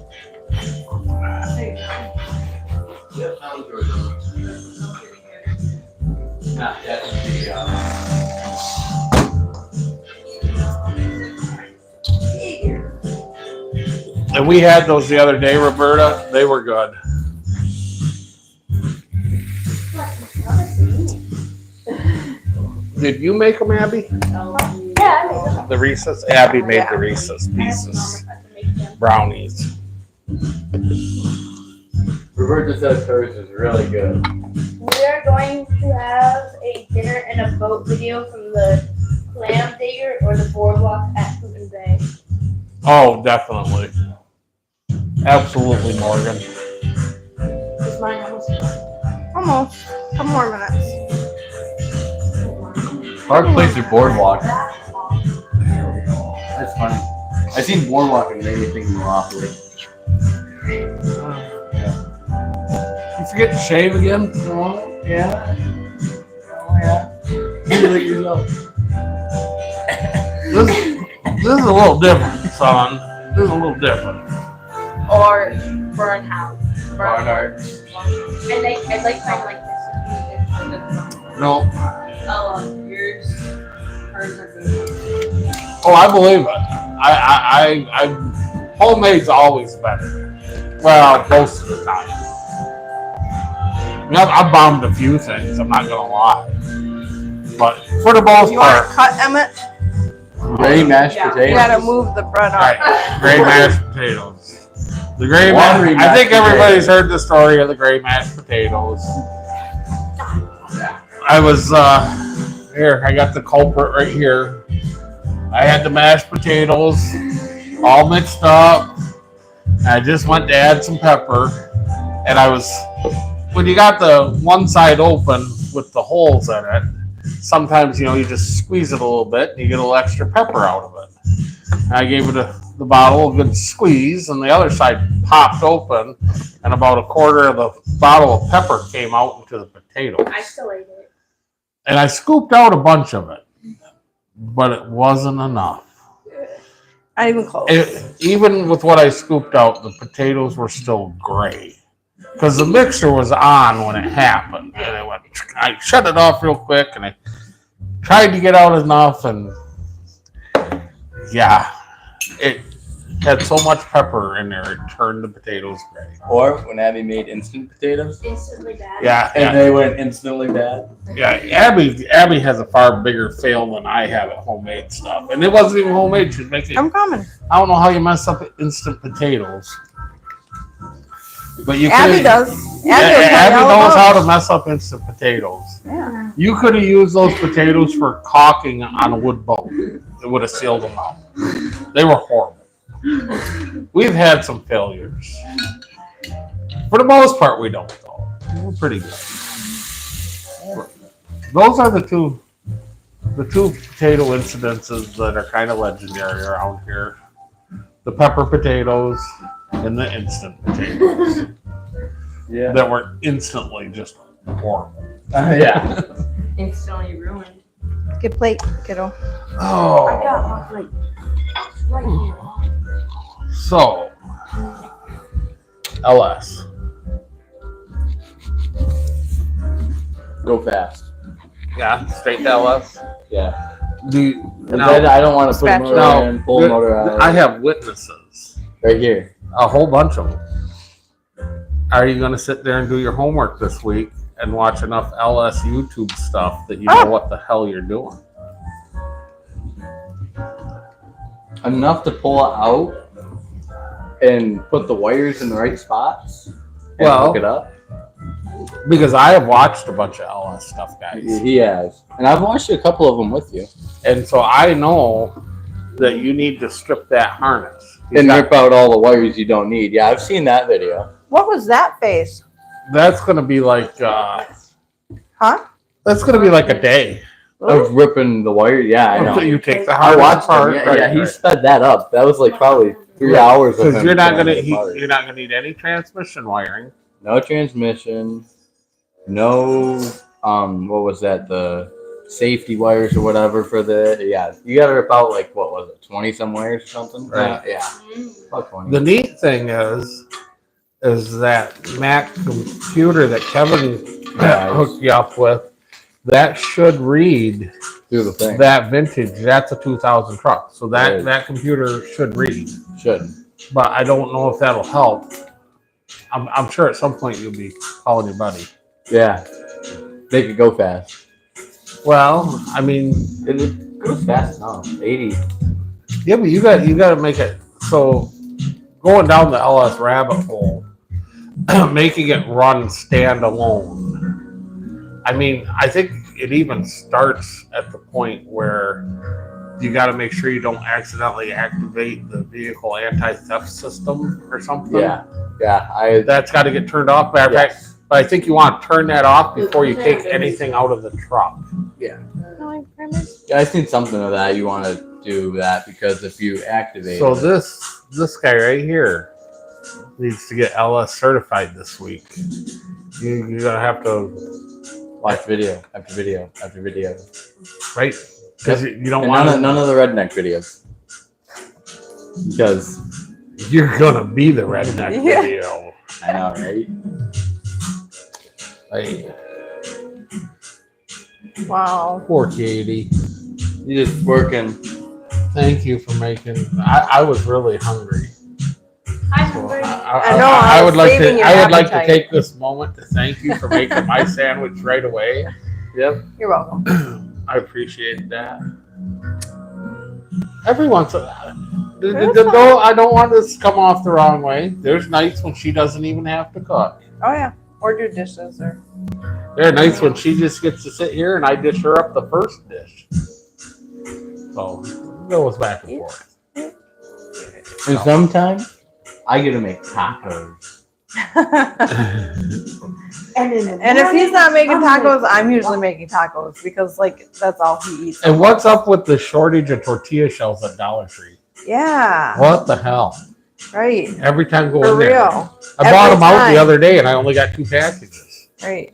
And we had those the other day, Roberta. They were good. Did you make them, Abby? Yeah. The Reese's? Abby made Yeah. the Reese's Pieces. Brownies. Roberta says hers is really good. We are going to have a dinner and a boat video from the clam digger or the boardwalk at Hooten Bay. Oh, definitely. Absolutely, Morgan. Is mine almost done? Almost. Couple more minutes. Hard place your boardwalk. That's funny. I seen boardwalk and made me think Monopoly. You forget to shave again? Oh, yeah. Oh, yeah. You look yourself. This is a little different, son. This is a little different. Or burn house. Barnard. I like mine like this. No. Oh, yours. Hers are good. Oh, I believe it. I homemade's always better. Well, most of the time. I mean, I've bombed a few things, I'm not gonna lie. But for the most You want to part, cut, Emmett? Gray mashed Yeah. You potatoes. gotta move the bread up. right, gray mashed potatoes. The gray Watery mashed, I think mashed everybody's heard the story of the gray mashed potatoes. I was, here, I got the culprit right here. I had the mashed potatoes all mixed up. I just went to add some pepper. And when you got the one side open with the holes in it, sometimes, you just squeeze it a little bit and you get a little extra pepper out of it. And I gave it the bottle a good squeeze and the other side popped open and about a quarter of the bottle of pepper came out into the potatoes. I still ate it. And I scooped out a bunch of it, but it wasn't enough. Not even close. Even with what I scooped out, the potatoes were still gray. Because the mixer was on when it happened. And I shut it off real quick and I tried to get out enough and yeah, it had so much pepper in there, it turned the potatoes gray. Or when Abby made instant potatoes, Instantly bad. and they went instantly bad. Yeah, Abby has a far bigger fail than I have at homemade stuff. And it wasn't even homemade. She'd make it. I'm coming. I don't know how you mess up instant potatoes. But you Abby could. does. Abby knows how to to. mess up instant potatoes. Yeah. You could have used those potatoes for caulking on a wood boat. It would have sealed them out. They were horrible. We've had some failures. For the most part, we don't, though. We're pretty good. Those are the two potato incidences that are kind of legendary around here. The pepper potatoes and the instant potatoes Yeah. that were instantly just horrible. Yeah. Instantly ruined. Get plate, kiddo. Oh. I got my plate. Right here. So, LS. Go fast. Yeah, straight to LS. Yeah. Do you, And then I don't want to put a motor No. in, pull a motor out. I have witnesses. Right here. A whole bunch of them. Are you going to sit there and do your homework this week and watch enough LS YouTube stuff that you know what the hell you're doing? Enough to pull it out and put the wires in the right spots and Well, hook it up. Because I have watched a bunch of LS stuff, guys. He has. And I've watched a couple of them with you. And so I know that you need to strip that harness. And rip out all the wires you don't need. Yeah, I've seen that video. What was that face? That's going to be like, Huh? that's going to be like a day. Of ripping the wire. Yeah, I know. So you take the I harness watched apart. him. Yeah, he sped that up. That was like probably 3 hours of Because him you're not tearing going it apart. to, you're not going to need any transmission wiring. No transmission. No, what was that? The safety wires or whatever for the, yeah. You got to rip out like, what was it? 20 some wires or something? Right. Yeah. About 20. The neat thing is that Mac computer that Kevin hooked you up with, that should read Do the thing. that vintage. That's a 2000 truck. So that, Right. that computer should read. Should. But I don't know if that'll help. I'm sure at some point you'll be calling your buddy. Yeah. Make it go fast. Well, I mean, It goes fast now. 80. yeah, but you got to make it so going down the LS rabbit hole, making it run standalone. I mean, I think it even starts at the point where you got to make sure you don't accidentally activate the vehicle anti-theft system or something. Yeah. Yeah. That's got to get turned off. Matter of fact, but I think you want to turn that off before you take anything out of the truck. I've seen something of that. You want to do that because if you activate So it, this guy right here needs to get LS certified this week. You're gonna have to watch video after video after video. right because you don't And want none of the redneck videos because you're gonna be the redneck Yeah. I video. know, right? Like, Wow. poor Katie. You're just working. Thank you for making. I was really hungry. I'm So hungry. I know, I was saving your I would like to appetite. take this moment to thank you for making my sandwich right away. Yep. You're welcome. I appreciate that. Every once in a That's while, I don't want this to come off the wrong way. There's nights when she doesn't even have to cook. Oh yeah. Or do dishes or. There are nights when she just gets to sit here and I dish her up the first dish. So it goes back and forth. And sometimes I get to make tacos. And if he's not making tacos, I'm usually making tacos because like that's all he eats. And what's up with the shortage of tortilla shells at Dollar Tree? Yeah. What the hell? Right. Every time go For in there. real. I bought Every them out time. the other day and I only got 2 packages. Right.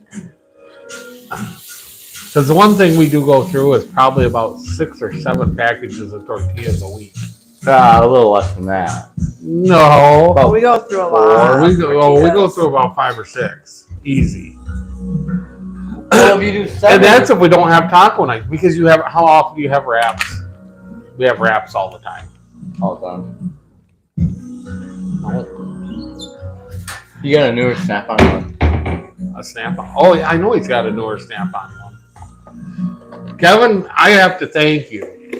Because the one thing we do go through is probably about 6 or 7 packages of tortillas a week. A little less than that. No. But we go through a lot. We go through about 5 or 6. Easy. Well, if you do 7, And that's if we don't have taco night. Because you have, how often do you have wraps? We have wraps all the time. all done. You got a newer Snap-on one? A Snap-on. Oh, yeah, I know he's got a newer Snap-on one. Kevin, I have to thank you.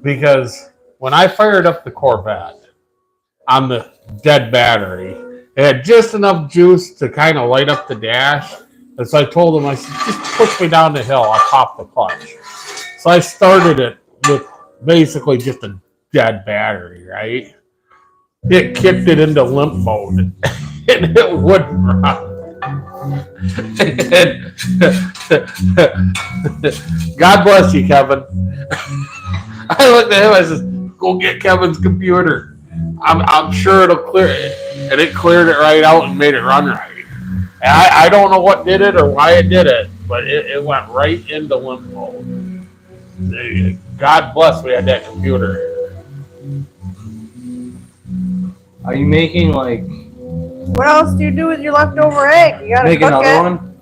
Because when I fired up the Corvette on the dead battery, it had just enough juice to kind of light up the dash. And so I told him, I said, just push me down the hill. I'll pop the clutch. So I started it with basically just a dead battery, right? It kicked it into limp mode. And it wouldn't run. God bless you, Kevin. I looked at him, I said, go get Kevin's computer. I'm sure it'll clear it. And it cleared it right out and made it run right. And I don't know what did it or why it did it, but it went right into limbo. God bless we had that computer. Are you making like What else do you do with your leftover egg? You gotta make cook another it. one?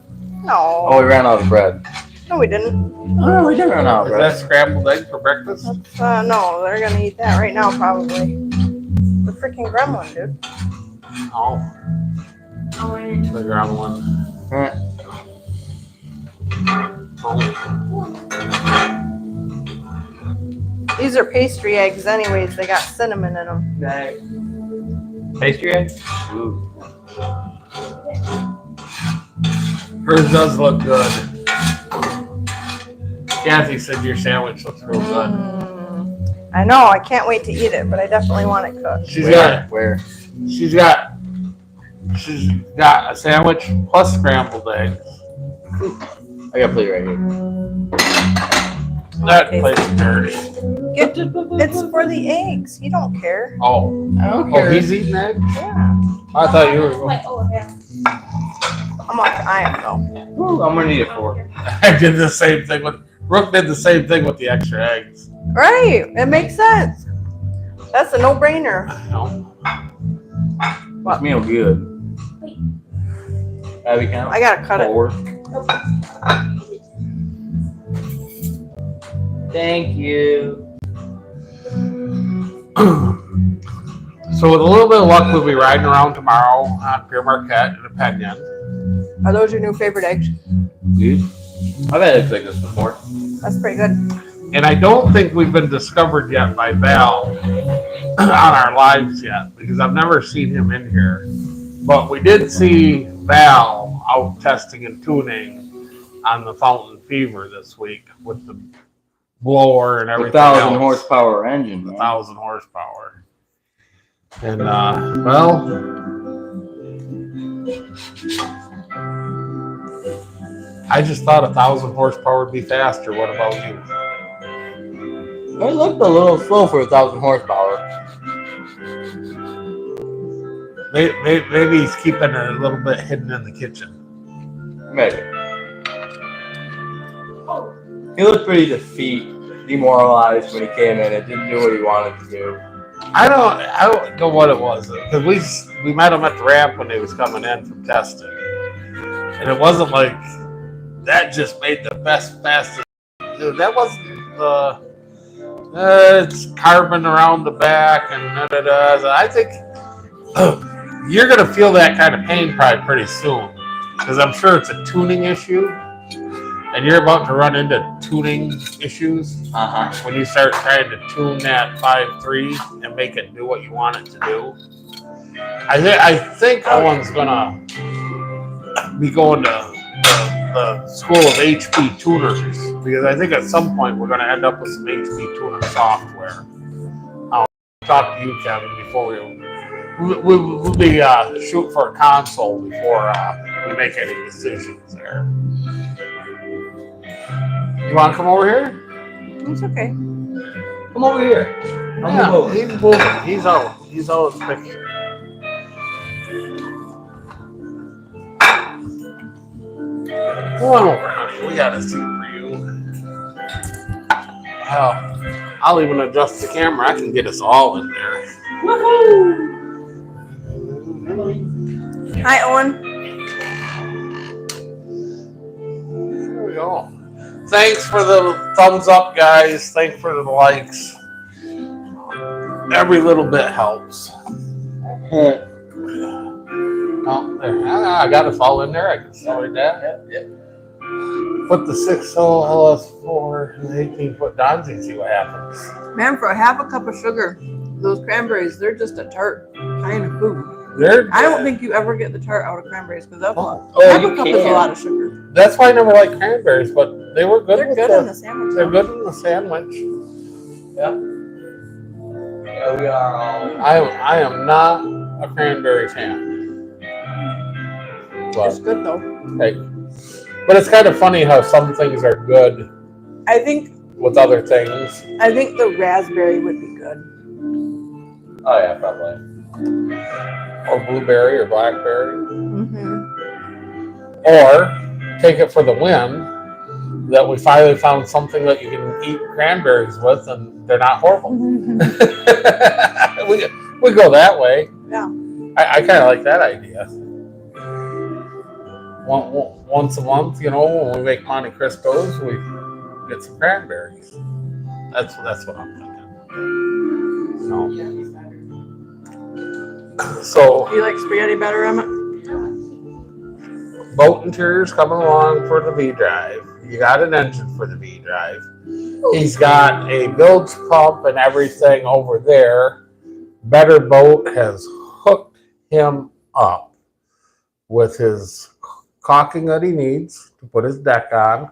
No. Oh, we ran out of bread. No, we didn't. Oh, we did run out of Is bread. that scrambled egg for breakfast? No, they're gonna eat that right now, probably. The freaking gremlin, dude. Oh, Oh, and the gremlin. Oh. These are pastry eggs, anyways. They got cinnamon in them. Pastry egg? Ooh. Hers does look good. Kathy said your sandwich looks real good. I know. I can't wait to eat it, but I definitely want it cooked. She's got a sandwich plus scrambled eggs. I got a plate right here. That place is dirty. It's for the eggs. You don't care. Oh, I don't oh, he's eating eggs? Yeah. I thought you were. like, oh yeah. I am though. Ooh, I'm gonna need it for. I did the same thing with Brooke. Did the same thing with the extra eggs. Right. It makes sense. That's a no-brainer. No. This meal good. Abby, count. I gotta cut it. 4. Thank you. So with a little bit of luck, we'll be riding around tomorrow on Pierre Marquette and a Penyon. Are those your new favorite eggs? Dude, I've had eggs like this before. That's pretty good. And I don't think we've been discovered yet by Val on our lives yet, because I've never seen him in here. But we did see Val out testing and tuning on the Fountain Fever this week with the blower and everything 1,000 else. horsepower engine. The Man. 1,000 horsepower. And, well, I just thought 1,000 horsepower would be faster. What about you? It looked a little slow for 1,000 horsepower. Maybe he's keeping it a little bit hidden in the kitchen. Maybe. He looked pretty demoralized when he came in. It didn't do what he wanted to do. I don't know what it was, because we met him at the ramp when he was coming in from testing, and it wasn't like that just made the fastest. Dude, that wasn't the. It's carbon around the back and da-da-da. So I think you're gonna feel that kind of pain probably pretty soon, because I'm sure it's a tuning issue. And you're about to run into tuning issues when you start trying to tune that 5.3 and make it do what you want it to do. I think Owen's gonna be going to the school of HP tuners, because I think at some point we're gonna end up with some HP tuner software. I'll talk to you, Kevin, before we'll be shooting for a console before we make any decisions there. You want to come over here? It's okay. Come over here. Yeah, he's moving. He's out of the picture. Come on over, honey. We got a seat for you. Hell, I'll even adjust the camera. I can get us all in there. Hi, Owen. There we go. Thanks for the thumbs up, guys. Thanks for the likes. Every little bit helps. Oh, there. I got it all in there. I can slow that. Yep. Put the 6-hole LS4 and the 18-foot Donzi and see what happens. Man, for half a cup of sugar, those cranberries, they're just a tart kind of food. I don't think you ever get the tart out of cranberries, because half a cup is a lot of sugar. That's why I never liked cranberries, but they were good. They're good in the sandwich. They're good in the sandwich. Yeah, we are all. I am not a cranberry fan. It's good though. Hey, but it's kind of funny how some things are good I think with other things. the raspberry would be good. Oh yeah, probably. Or blueberry or blackberry. Mm-hmm. Or take it for the win that we finally found something that you can eat cranberries with, and they're not horrible. we go that way. Yeah. I kind of like that idea. Once a month, you know, when we make Monte Cristos, we get some cranberries. That's what I'm thinking. You know? So, You like spaghetti better, Emmett? boat interior's coming along for the V drive. You got an engine for the V drive. He's got a bilge pump and everything over there. Better Boat has hooked him up with his caulking that he needs to put his deck on.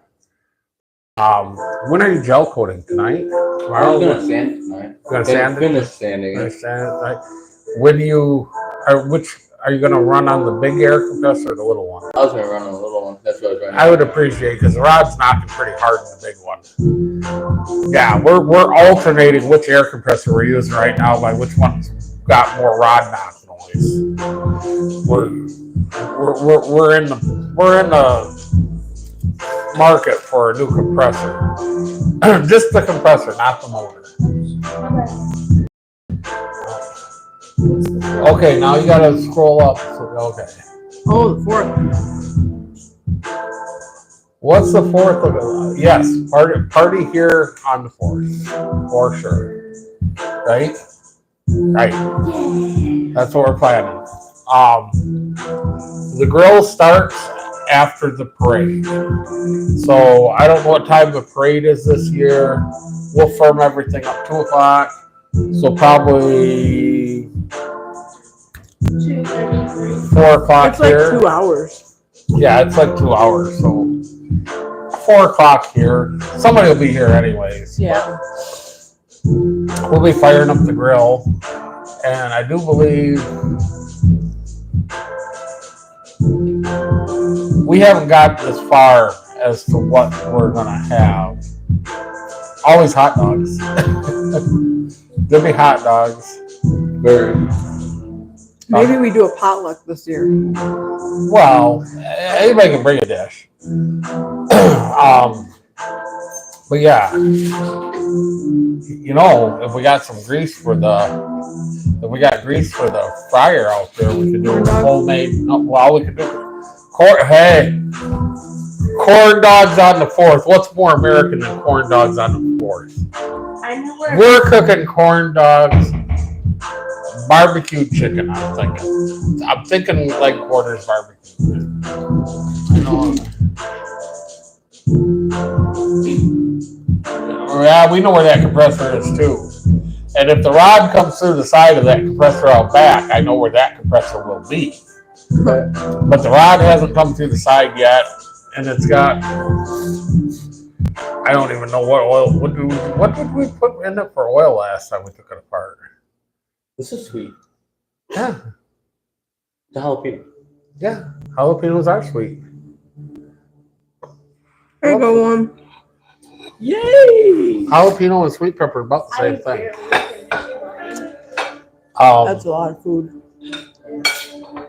When are you gel coating? Tonight? Tomorrow? I'm gonna sand it tonight. Gonna sand it? Finish sanding Gonna it. sand it tonight? When you are you gonna run on the big air compressor or the little one? I was gonna run a little one. That's what I was running. I would appreciate, because the rod's knocking pretty hard in the big one. Yeah, we're alternating which air compressor we're using right now by which one's got more rod knock noise. We're in the market for a new compressor. Just the compressor, not the motor. Okay, now you gotta scroll up. Okay. Oh, the fourth. What's the fourth of it? Yes, party here on the 4th, for sure. Right? Right. That's what we're planning. The grill starts after the parade. So I don't know what time the parade is this year. We'll firm everything up 2 o'clock. So probably 2:33. 4 o'clock It's like here. 2 hours. Yeah, it's like 2 hours. So 4 o'clock here. Somebody will be here anyways. Yeah. We'll be firing up the grill. And I do believe we haven't got as far as to what we're going to have. Always hot dogs. There'll be hot dogs. Maybe we do a potluck this year. Well, anybody can bring a dish. But yeah, you know, if we got grease for the fryer out there, we could do homemade. Well, we could do corn dogs on the 4th. What's more American than corn dogs on the 4th? I know where. We're cooking corn dogs, barbecue chicken. I'm thinking like Quarters barbecue. I know. Yeah, we know where that compressor is too. And if the rod comes through the side of that compressor out back, I know where that compressor will be. But the rod hasn't come through the side yet, and it's got, I don't even know what oil. What did we put in it for oil last time we took it apart? This is sweet. Yeah, The jalapeno. yeah. Jalapenos are sweet. There you go, one. Yay! Jalapeno and sweet pepper are about the I same thing. barely finished mine. That's a lot of food.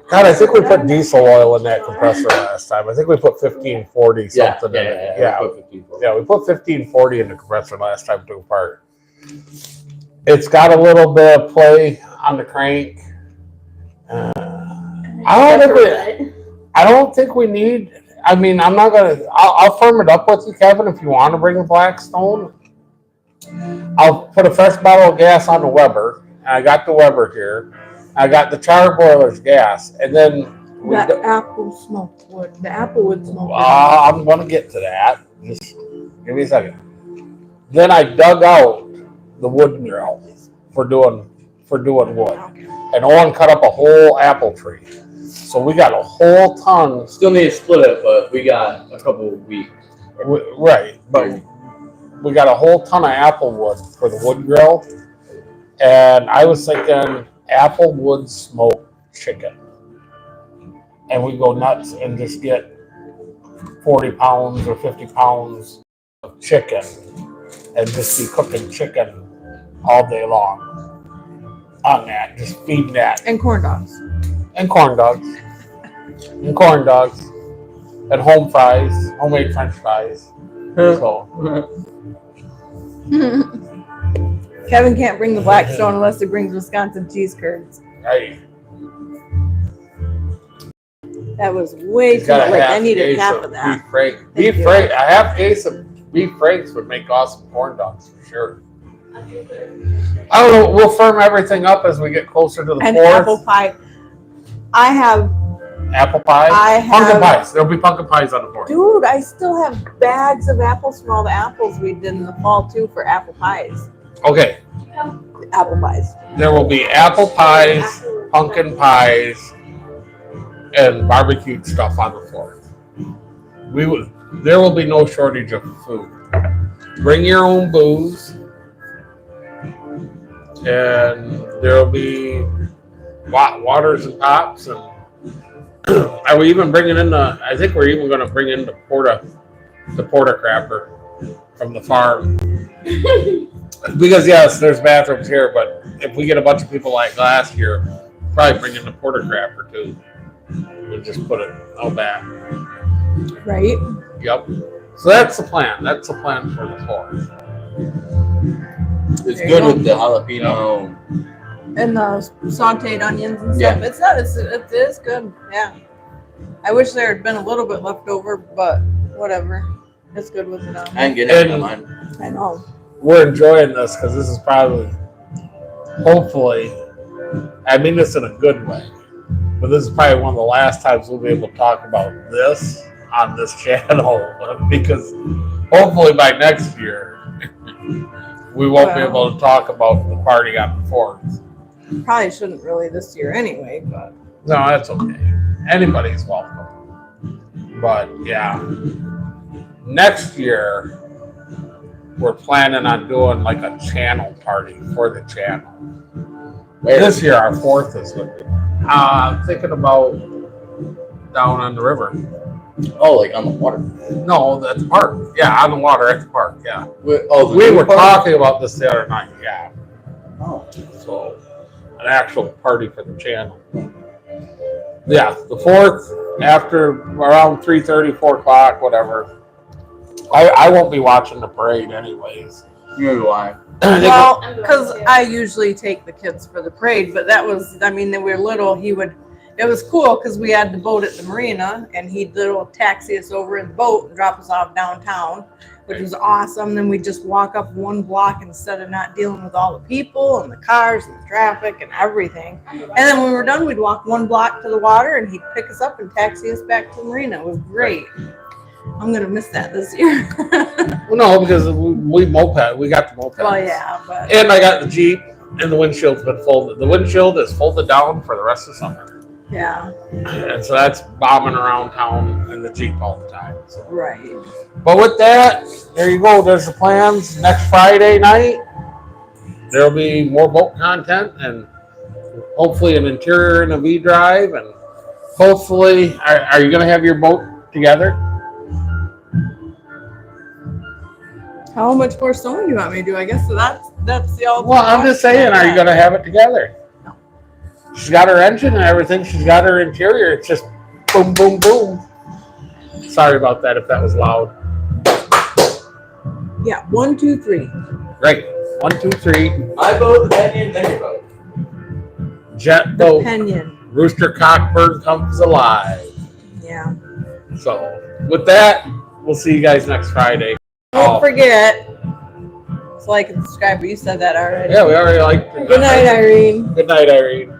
God, I think we put diesel oil in that compressor last time. I think we put 1540 something in it. Yeah, We put 15 we put 1540 in the compressor last time to apart. It's got a little bit of play on the crank. I don't think we need. I mean, I'm not gonna. I'll firm it up with you, Kevin, if you want to bring the Blackstone. I'll put a fresh bottle of gas on the Weber. And I got the Weber here. I got the Char-Broiler's gas, and then The apple smoked wood. The apple wood smoked wood. I'm gonna get to that. Just give me a second. Then I dug out the wood grill for doing wood, and Owen cut up a whole apple tree. So we got a whole ton. Still need to split it, but we got a couple of weeks. Right, but we got a whole ton of apple wood for the wood grill, and I was thinking apple wood smoked chicken, and we go nuts and just get 40 pounds or 50 pounds of chicken and just be cooking chicken all day long on that, just feeding that. And corn dogs. And corn dogs. And corn dogs. and home fries, homemade French fries. So Kevin can't bring the Blackstone unless he brings Wisconsin cheese curds. hey, That was way he's too got much. a Like, I half needed case half of of that. beef franks. Thank Beef you. frank, a half case of beef franks would make awesome corn dogs for sure. I don't know. We'll firm everything up as we get closer to the And 4th. apple pie. I have, Apple pie. I Pumpkin have, pies. There'll be pumpkin pies on the 4th. dude, I still have bags of apples from all the apples we did in the fall too for apple pies. Okay. Apple pies. There will be apple pies, pumpkin pies, and barbecued stuff on the 4th. There will be no shortage of food. Bring your own booze, and there will be waters and pops. And are we even bringing in I think we're even going to bring in the porta crapper from the farm. Because yes, there's bathrooms here, but if we get a bunch of people like last year, probably bring in the porta crapper too. We'll just put it out back. Right? Yep. So that's the plan. That's the plan for the 4th. It's There you good go. with the jalapeno. And the sauteed onions and Yeah. stuff. It is good. Yeah. I wish there had been a little bit left over, but whatever. It's good with it on. I didn't get it on And- mine. I know. We're enjoying this because this is probably, hopefully, I mean this in a good way, but this is probably one of the last times we'll be able to talk about this on this channel because hopefully by next year we won't be able to talk about the party on the 4th. Probably shouldn't really this year anyway, but No, that's okay. Anybody's welcome. But yeah, next year we're planning on doing like a channel party for the channel. This year our 4th is looking. Thinking about down on the river. Oh, like on the water. No, at the park. Yeah, on the water at the park. Yeah. The We new were park? talking about this the other night. Yeah. Oh. So an actual party for the channel. Yeah, the 4th after around 3:30, 4 o'clock, whatever. I won't be watching the parade anyways. Neither do I. well, because I usually take the kids for the parade, but that was, I mean, they were little. It was cool because we had the boat at the marina, and he'd little taxi us over in the boat and drop us off downtown, which was awesome. Then we'd just walk up one block instead of not dealing with all the people and the cars and the traffic and everything. And then when we were done, we'd walk one block to the water, and he'd pick us up and taxi us back to the marina. It was great. I'm gonna miss that this year. Well, no, because we moped. We got the moped. Well, yeah, but And I got the Jeep, and the windshield's been folded. The windshield is folded down for the rest of summer. yeah, And so that's bombing around town in the Jeep all the time. So. right. But with that, there you go. There's the plans. Next Friday night, there'll be more boat content and hopefully an interior and a V drive. And hopefully, are you going to have your boat together? How much more sewing do you want me to do? I guess so that's the all. Well, I'm just saying, are you going to have it together? No. She's got her engine and everything. She's got her interior. It's just boom, boom, boom. Sorry about that if that was loud. Yeah, 1, 2, 3. Right. 1, 2, 3. I vote the Pinion, then you vote. Jet boat. Pinion. Rooster Cockbird comes alive. Yeah. So with that, we'll see you guys next Friday. Don't forget to like and subscribe. But you said that already. Yeah, we already liked it. Good night, Irene. Good night, Irene.